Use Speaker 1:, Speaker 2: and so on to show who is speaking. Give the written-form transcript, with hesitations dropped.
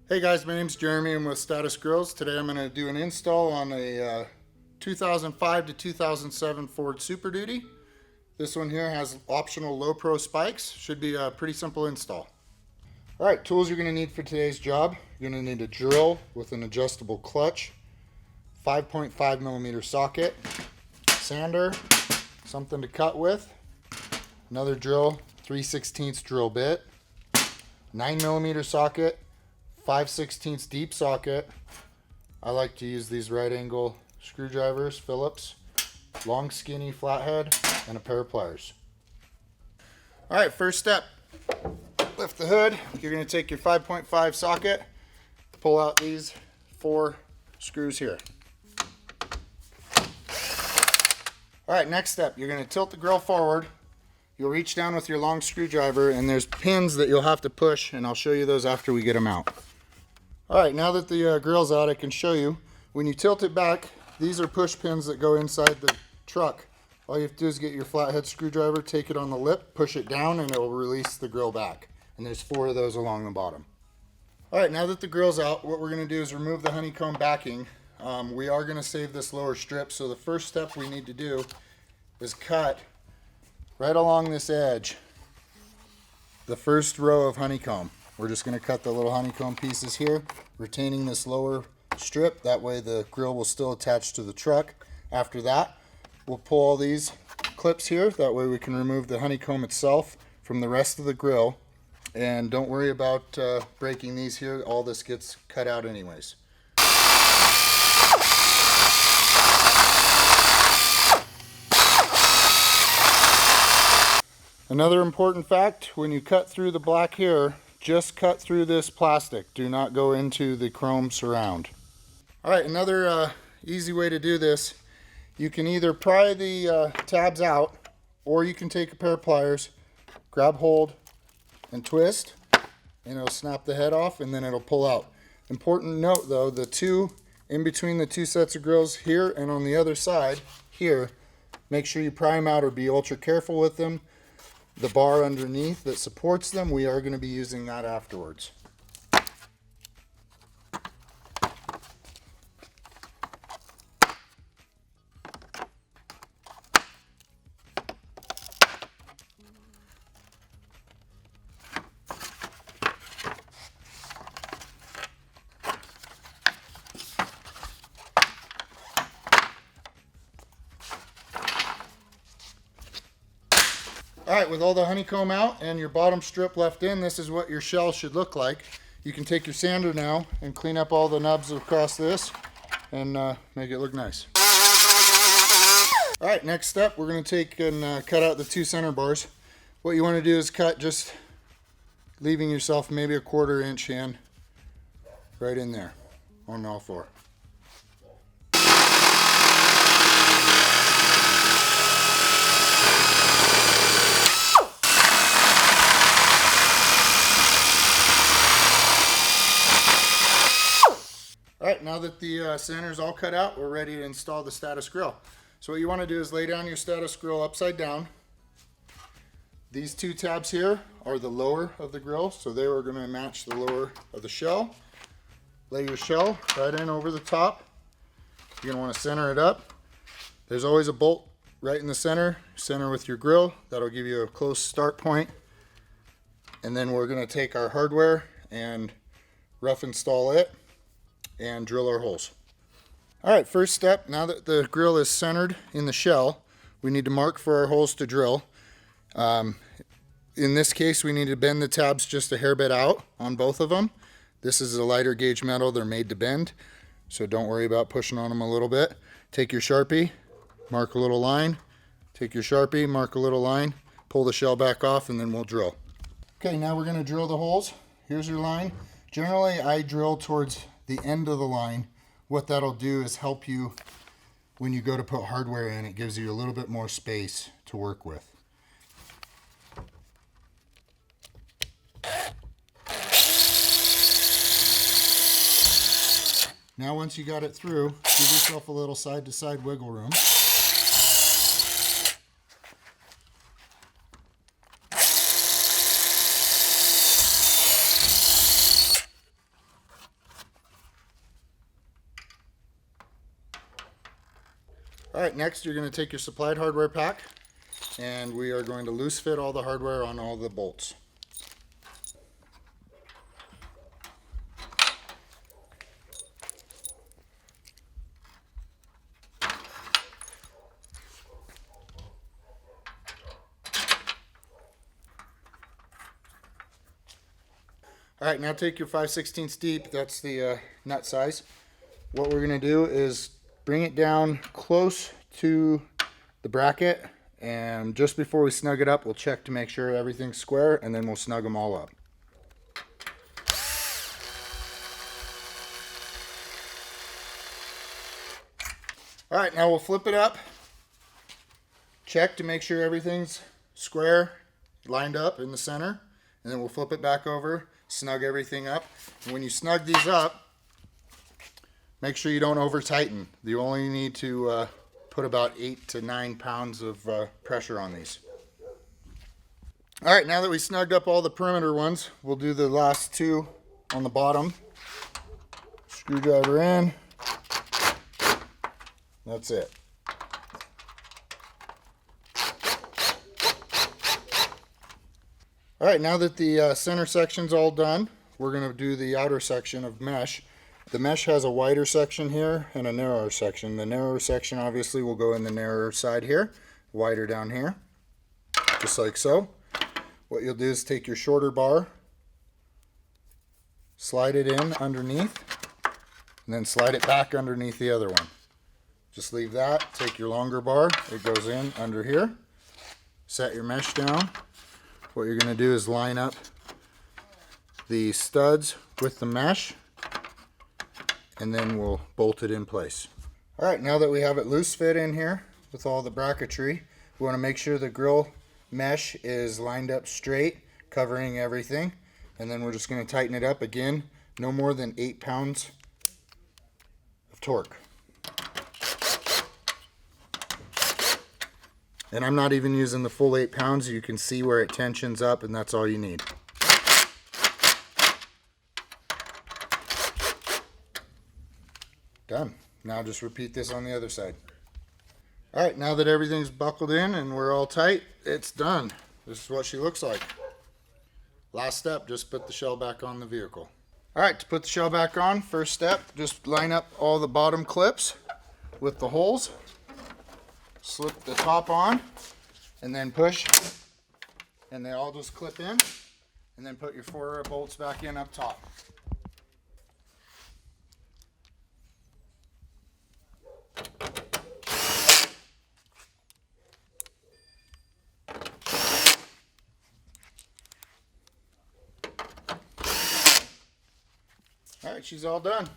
Speaker 1: Hey guys, my name's Jeremy. I'm with Status Grills. Today I'm going to do an install on a 2005 to 2007 Ford Super Duty. This one here has optional low pro spikes. Should be a pretty simple install. Alright, tools you're going to need for today's job. You're going to need a drill with an adjustable clutch, 5.5 millimeter socket, sander, something to cut with, another drill, 3/16 drill bit, 9 millimeter socket, 5/16 deep socket. I like to use these right angle screwdrivers, Phillips, long skinny flathead, and a pair of pliers. Alright, first step, lift the hood. You're going to take your 5.5 socket, pull out these 4 screws here. Alright, next step, you're going to tilt the grill forward. You'll reach down with your long screwdriver and there's pins that you'll have to push, and I'll show you those after we get them out. Alright, now that the grill's out, I can show you. When you tilt it back, these are push pins that go inside the truck. All you have to do is get your flathead screwdriver, take it on the lip, push it down, and it will release the grill back. And there's 4 of those along the bottom. Alright, now that the grill's out, what we're going to do is remove the honeycomb backing. We are going to save this lower strip, so the first step we need to do is cut right along this edge the first row of honeycomb. We're just going to cut the little honeycomb pieces here, retaining this lower strip. That way the grill will still attach to the truck. After that, we'll pull all these clips here. That way we can remove the honeycomb itself from the rest of the grill. And don't worry about breaking these here. All this gets cut out anyways. Another important fact, when you cut through the black here, just cut through this plastic. Do not go into the chrome surround. Alright, another easy way to do this, you can either pry the tabs out, or you can take a pair of pliers, grab hold and twist, and it'll snap the head off and then it'll pull out. Important note though, the two in between the 2 sets of grills here and on the other side here, make sure you pry them out or be ultra careful with them. The bar underneath that supports them, we are going to be using that afterwards. Alright, with all the honeycomb out and your bottom strip left in, this is what your shell should look like. You can take your sander now and clean up all the nubs across this and make it look nice. Alright, next step, we're going to take and cut out the 2 center bars. What you want to do is cut just leaving yourself maybe a 1/4 inch in right in there on all 4. Alright, now that the center is all cut out, we're ready to install the Status Grill. So what you want to do is lay down your Status Grill upside down. These 2 tabs here are the lower of the grill, so they are going to match the lower of the shell. Lay your shell right in over the top. You're going to want to center it up. There's always a bolt right in the center. Center with your grill. That'll give you a close start point. And then we're going to take our hardware and rough install it and drill our holes. Alright, first step, now that the grill is centered in the shell, we need to mark for our holes to drill. In this case, we need to bend the tabs just a hair bit out on both of them. This is a lighter gauge metal, they're made to bend, so don't worry about pushing on them a little bit. Take your Sharpie, mark a little line, take your Sharpie, mark a little line, pull the shell back off, and then we'll drill. Okay, now we're going to drill the holes. Here's your line. Generally, I drill towards the end of the line. What that'll do is help you when you go to put hardware in. It gives you a little bit more space to work with. Now once you got it through, give yourself a little side-to-side wiggle room. right, next you're going to take your supplied hardware pack and we are going to loose fit all the hardware on all the bolts. All right, now take your 5/16 deep, that's the nut size. What we're going to do is bring it down close to the bracket, and just before we snug it up, we'll check to make sure everything's square, and then we'll snug them all up. All right, now we'll flip it up, check to make sure everything's square, lined up in the center, and then we'll flip it back over, snug everything up. And when you snug these up, make sure you don't over tighten. You only need to put about 8 to 9 pounds of pressure on these. All right, now that we snugged up all the perimeter ones, we'll do the last two on the bottom. Screwdriver in. That's it. All right, now that the center section's all done, we're going to do the outer section of mesh. The mesh has a wider section here and a narrower section. The narrower section obviously will go in the narrower side here, wider down here, just like so. What you'll do is take your shorter bar, slide it in underneath, and then slide it back underneath the other one. Just leave that, take your longer bar, it goes in under here, set your mesh down. What you're going to do is line up the studs with the mesh, and then we'll bolt it in place. All right, now that we have it loose fit in here with all the bracketry, we want to make sure the grill mesh is lined up straight, covering everything, and then we're just going to tighten it up again, no more than 8 pounds of torque. And I'm not even using the full 8 pounds. You can see where it tensions up, and that's all you need. Done. Now just repeat this on the other side. All right, now that everything's buckled in and we're all tight, it's done. This is what she looks like. Last step, just put the shell back on the vehicle. All right, to put the shell back on, first step, just line up all the bottom clips with the holes. Slip the top on and then push, and they all just clip in, and then put your 4 bolts back in up top. All right, she's all done.